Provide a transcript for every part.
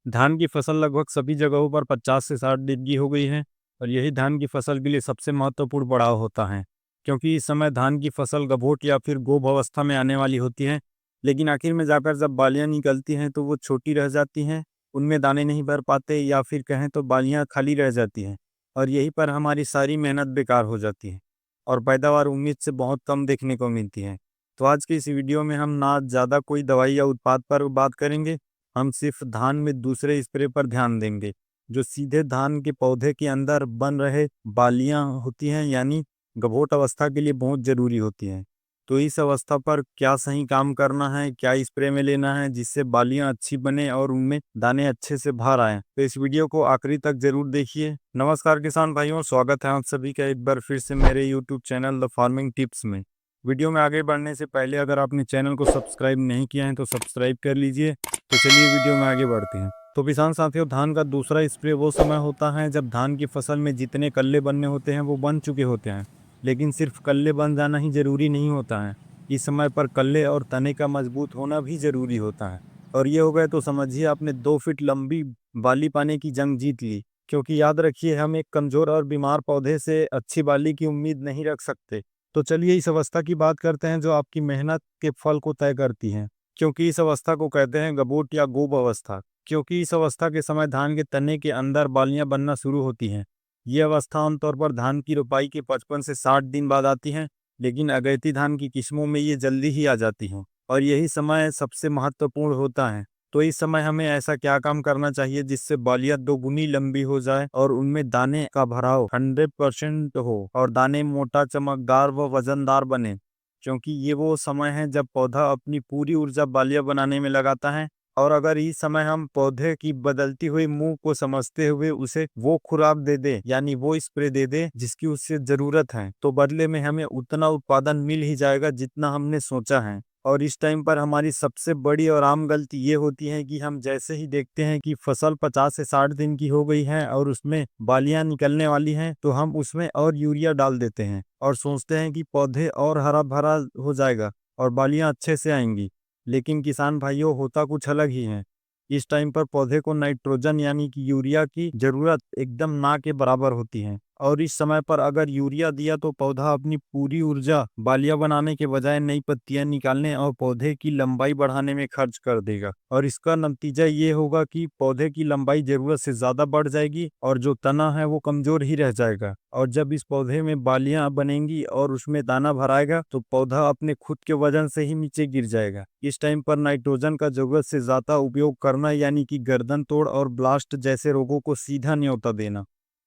धान की फसल लगभग सभी जगहों पर 50 से 60 दिन की हो गई है और यही धान की फसल के लिए सबसे महत्वपूर्ण पड़ाव होता है, क्योंकि इस समय धान की फसल गभोट या फिर गोभ अवस्था में आने वाली होती है। लेकिन आखिर में जाकर जब बालियां निकलती हैं तो वो छोटी रह जाती हैं, उनमें दाने नहीं भर पाते या फिर कहें तो बालियां खाली रह जाती हैं और यहीं पर हमारी सारी मेहनत बेकार हो जाती है और पैदावार उम्मीद से बहुत कम देखने को मिलती है। तो आज की इस वीडियो में हम ना ज़्यादा कोई दवाई या उत्पाद पर बात करेंगे, हम सिर्फ धान में दूसरे स्प्रे पर ध्यान देंगे, जो सीधे धान के पौधे के अंदर बन रहे बालियां होती हैं, यानी गभोट अवस्था के लिए बहुत ज़रूरी होती हैं। तो इस अवस्था पर क्या सही काम करना है, क्या स्प्रे में लेना है जिससे बालियां अच्छी बने और उनमें दाने अच्छे से बाहर आएँ। तो इस वीडियो को आखिरी तक ज़रूर देखिए। नमस्कार किसान भाइयों, स्वागत है आप सभी का एक बार फिर से मेरे YouTube channel the farming tips में। वीडियो में आगे बढ़ने से पहले अगर आपने चैनल को सब्सक्राइब नहीं किया है तो सब्सक्राइब कर लीजिए। तो चलिए वीडियो में आगे बढ़ते हैं। तो किसान साथियों, धान का दूसरा स्प्रे वो समय होता है जब धान की फसल में जितने कल्ले बनने होते हैं वो बन चुके होते हैं। लेकिन सिर्फ कल्ले बन जाना ही जरूरी नहीं होता है, इस समय पर कल्ले और तने का मजबूत होना भी जरूरी होता है। और ये हो गए तो समझिए आपने 2 फीट लंबी बाली पाने की जंग जीत ली। क्योंकि याद रखिए, हम एक कमजोर और बीमार पौधे से अच्छी बाली की उम्मीद नहीं रख सकते। तो चलिए इस अवस्था की बात करते हैं जो आपकी मेहनत के फल को तय करती है। क्योंकि इस अवस्था को कहते हैं गबोट या गोब अवस्था। क्योंकि इस अवस्था के समय धान के तने के अंदर बालियां बनना शुरू होती हैं। ये अवस्था आमतौर पर धान की रोपाई के 55 से 60 दिन बाद आती है, लेकिन अगैती धान की किस्मों में ये जल्दी ही आ जाती हैं और यही समय सबसे महत्वपूर्ण होता है। तो इस समय हमें ऐसा क्या काम करना चाहिए जिससे बालियां दोगुनी लंबी हो जाए और उनमें दाने का भराव 100% हो और दाने मोटा, चमकदार व वजनदार बने। क्योंकि ये वो समय है जब पौधा अपनी पूरी ऊर्जा बालियां बनाने में लगाता है। और अगर इस समय हम पौधे की बदलती हुई मुंह को समझते हुए उसे वो खुराक दे दे, यानी वो स्प्रे दे दे जिसकी उससे जरूरत है, तो बदले में हमें उतना उत्पादन मिल ही जाएगा जितना हमने सोचा है। और इस टाइम पर हमारी सबसे बड़ी और आम गलती ये होती है कि हम जैसे ही देखते हैं कि फसल 50 से 60 दिन की हो गई है और उसमें बालियां निकलने वाली हैं, तो हम उसमें और यूरिया डाल देते हैं और सोचते हैं कि पौधे और हरा भरा हो जाएगा और बालियां अच्छे से आएंगी। लेकिन किसान भाइयों, होता कुछ अलग ही है। इस टाइम पर पौधे को नाइट्रोजन यानी कि यूरिया की जरूरत एकदम ना के बराबर होती है और इस समय पर अगर यूरिया दिया तो पौधा अपनी पूरी ऊर्जा बालियां बनाने के बजाय नई पत्तियां निकालने और पौधे की लंबाई बढ़ाने में खर्च कर देगा और इसका नतीजा ये होगा कि पौधे की लंबाई जरूरत से ज्यादा बढ़ जाएगी और जो तना है वो कमजोर ही रह जाएगा। और जब इस पौधे में बालियां बनेंगी और उसमें दाना भराएगा तो पौधा अपने खुद के वजन से ही नीचे गिर जाएगा। इस टाइम पर नाइट्रोजन का जरूरत से ज्यादा उपयोग करना यानी कि गर्दन तोड़ और ब्लास्ट जैसे रोगों को सीधा न्योता देना।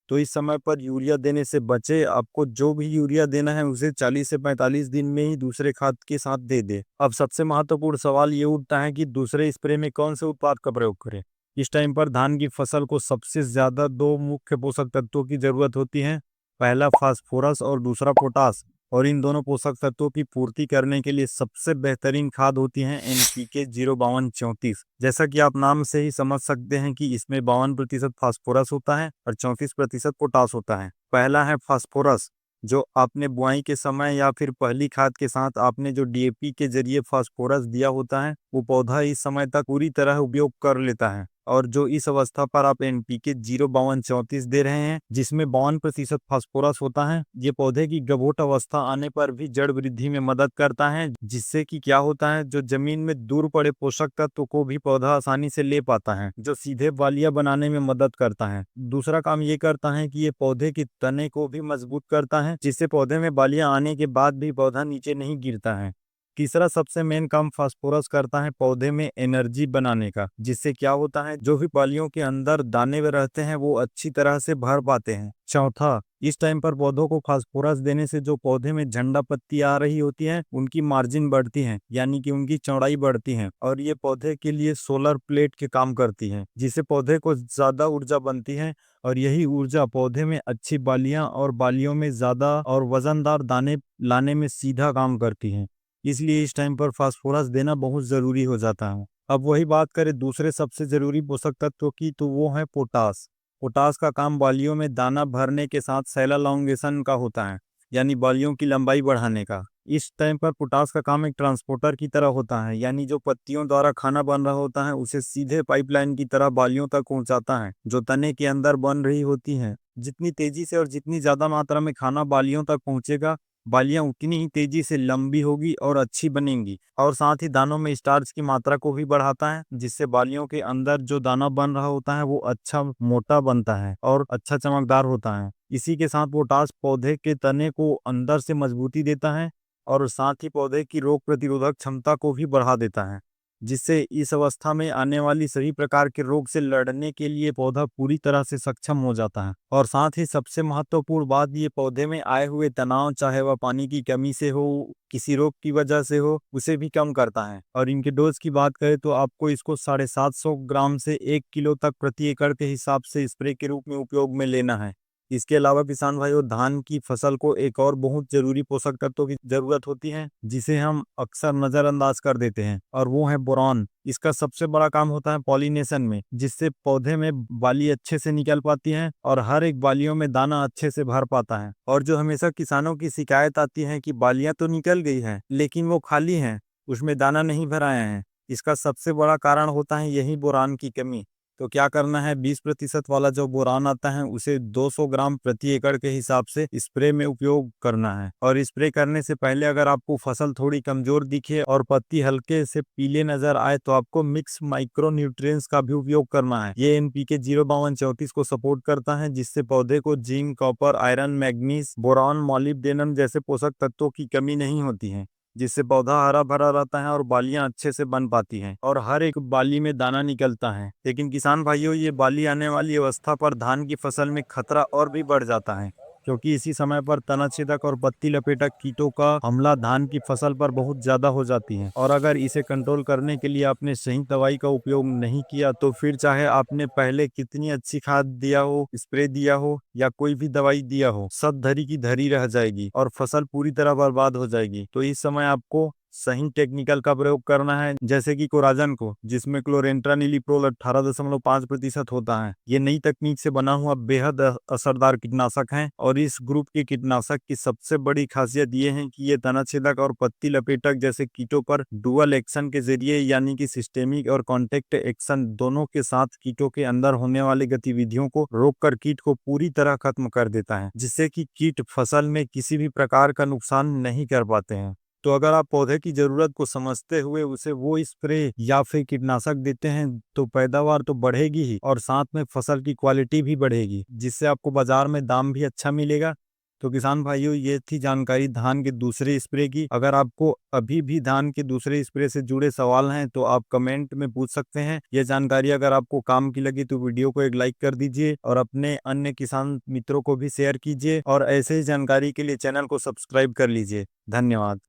तो इस समय पर यूरिया देने से बचे। आपको जो भी यूरिया देना है उसे 40 से 45 दिन में ही दूसरे खाद के साथ दे दे। अब सबसे महत्वपूर्ण सवाल ये उठता है कि दूसरे स्प्रे में कौन से उत्पाद का प्रयोग करें। इस टाइम पर धान की फसल को सबसे ज्यादा 2 मुख्य पोषक तत्वों की जरूरत होती है, पहला फास्फोरस और दूसरा पोटास। और इन दोनों पोषक तत्वों की पूर्ति करने के लिए सबसे बेहतरीन खाद होती है NPK 05234। जैसा कि आप नाम से ही समझ सकते हैं कि इसमें 52% फास्फोरस होता है और 34% पोटास होता है। पहला है फास्फोरस, जो आपने बुआई के समय या फिर पहली खाद के साथ आपने जो DAP के जरिए फास्फोरस दिया होता है वो पौधा इस समय तक पूरी तरह उपयोग कर लेता है। और जो इस अवस्था पर आप NPK 05234 दे रहे हैं जिसमें 52% फास्फोरस होता है, ये पौधे की गभोट अवस्था आने पर भी जड़ वृद्धि में मदद करता है, जिससे कि क्या होता है, जो जमीन में दूर पड़े पोषक तत्व को भी पौधा आसानी से ले पाता है, जो सीधे बालियां बनाने में मदद करता है। दूसरा काम ये करता है कि ये पौधे की तने को भी मजबूत करता है, जिससे पौधे में बालियां आने के बाद भी पौधा नीचे नहीं गिरता है। तीसरा सबसे मेन काम फास्फोरस करता है पौधे में एनर्जी बनाने का, जिससे क्या होता है, जो भी बालियों के अंदर दाने में रहते हैं वो अच्छी तरह से भर पाते हैं। चौथा, इस टाइम पर पौधों को फास्फोरस देने से जो पौधे में झंडा पत्ती आ रही होती है उनकी मार्जिन बढ़ती है, यानी कि उनकी चौड़ाई बढ़ती है और ये पौधे के लिए सोलर प्लेट के काम करती है, जिससे पौधे को ज्यादा ऊर्जा बनती है और यही ऊर्जा पौधे में अच्छी बालियां और बालियों में ज्यादा और वजनदार दाने लाने में सीधा काम करती है। इसलिए इस टाइम पर फास्फोरस देना बहुत जरूरी हो जाता है। अब वही बात करें दूसरे सबसे जरूरी पोषक तत्व की, तो वो है पोटास। पोटास का काम बालियों में दाना भरने के साथ सेल एलॉन्गेशन का होता है, यानी बालियों की लंबाई बढ़ाने का। इस टाइम पर पोटास का काम एक ट्रांसपोर्टर की तरह होता है, यानी जो पत्तियों द्वारा खाना बन रहा होता है उसे सीधे पाइपलाइन की तरह बालियों तक पहुंचाता है जो तने के अंदर बन रही होती हैं। जितनी तेजी से और जितनी ज्यादा मात्रा में खाना बालियों तक पहुंचेगा, बालियां उतनी ही तेजी से लंबी होगी और अच्छी बनेंगी। और साथ ही दानों में स्टार्च की मात्रा को भी बढ़ाता है, जिससे बालियों के अंदर जो दाना बन रहा होता है वो अच्छा मोटा बनता है और अच्छा चमकदार होता है। इसी के साथ पोटाश पौधे के तने को अंदर से मजबूती देता है और साथ ही पौधे की रोग प्रतिरोधक क्षमता को भी बढ़ा देता है, जिससे इस अवस्था में आने वाली सभी प्रकार के रोग से लड़ने के लिए पौधा पूरी तरह से सक्षम हो जाता है। और साथ ही सबसे महत्वपूर्ण बात, ये पौधे में आए हुए तनाव, चाहे वह पानी की कमी से हो, किसी रोग की वजह से हो, उसे भी कम करता है। और इनके डोज की बात करें तो आपको इसको 750 ग्राम से 1 किलो तक प्रति एकड़ के हिसाब से स्प्रे के रूप में उपयोग में लेना है। इसके अलावा किसान भाइयों, धान की फसल को एक और बहुत जरूरी पोषक तत्वों की जरूरत होती है जिसे हम अक्सर नजरअंदाज कर देते हैं, और वो है बोरान। इसका सबसे बड़ा काम होता है पॉलिनेशन में, जिससे पौधे में बाली अच्छे से निकल पाती है और हर एक बालियों में दाना अच्छे से भर पाता है। और जो हमेशा किसानों की शिकायत आती है कि बालियां तो निकल गई हैं लेकिन वो खाली हैं, उसमें दाना नहीं भराया है, इसका सबसे बड़ा कारण होता है यही बोरान की कमी। तो क्या करना है, 20% वाला जो बोरान आता है उसे 200 ग्राम प्रति एकड़ के हिसाब से स्प्रे में उपयोग करना है। और स्प्रे करने से पहले अगर आपको फसल थोड़ी कमजोर दिखे और पत्ती हल्के से पीले नजर आए तो आपको मिक्स माइक्रो न्यूट्रिएंट्स का भी उपयोग करना है। ये NPK 05234 को सपोर्ट करता है, जिससे पौधे को zinc, copper, iron, manganese, boron, molybdenum जैसे पोषक तत्वों की कमी नहीं होती है, जिससे पौधा हरा भरा रहता है और बालियां अच्छे से बन पाती हैं और हर एक बाली में दाना निकलता है। लेकिन किसान भाइयों, ये बाली आने वाली अवस्था पर धान की फसल में खतरा और भी बढ़ जाता है, क्योंकि इसी समय पर तनाछेदक और पत्ती लपेटक कीटों का हमला धान की फसल पर बहुत ज्यादा हो जाती है। और अगर इसे कंट्रोल करने के लिए आपने सही दवाई का उपयोग नहीं किया तो फिर चाहे आपने पहले कितनी अच्छी खाद दिया हो, स्प्रे दिया हो या कोई भी दवाई दिया हो, सब धरी की धरी रह जाएगी और फसल पूरी तरह बर्बाद हो जाएगी। तो इस समय आपको सही टेक्निकल का प्रयोग करना है, जैसे कि कोराजन को, जिसमें क्लोरेंट्रानिलीप्रोल 18.5% होता है। ये नई तकनीक से बना हुआ बेहद असरदार कीटनाशक है और इस ग्रुप के कीटनाशक की सबसे बड़ी खासियत ये है कि ये तनाछेदक और पत्ती लपेटक जैसे कीटों पर डुअल एक्शन के जरिए, यानी कि सिस्टेमिक और कॉन्टेक्ट एक्शन दोनों के साथ कीटों के अंदर होने वाली गतिविधियों को रोककर कीट को पूरी तरह खत्म कर देता है, जिससे कि कीट फसल में किसी भी प्रकार का नुकसान नहीं कर पाते हैं। तो अगर आप पौधे की जरूरत को समझते हुए उसे वो स्प्रे या फिर कीटनाशक देते हैं तो पैदावार तो बढ़ेगी ही और साथ में फसल की क्वालिटी भी बढ़ेगी, जिससे आपको बाजार में दाम भी अच्छा मिलेगा। तो किसान भाइयों, ये थी जानकारी धान के दूसरे स्प्रे की। अगर आपको अभी भी धान के दूसरे स्प्रे से जुड़े सवाल हैं तो आप कमेंट में पूछ सकते हैं। यह जानकारी अगर आपको काम की लगी तो वीडियो को एक लाइक कर दीजिए और अपने अन्य किसान मित्रों को भी शेयर कीजिए, और ऐसे ही जानकारी के लिए चैनल को सब्सक्राइब कर लीजिए। धन्यवाद।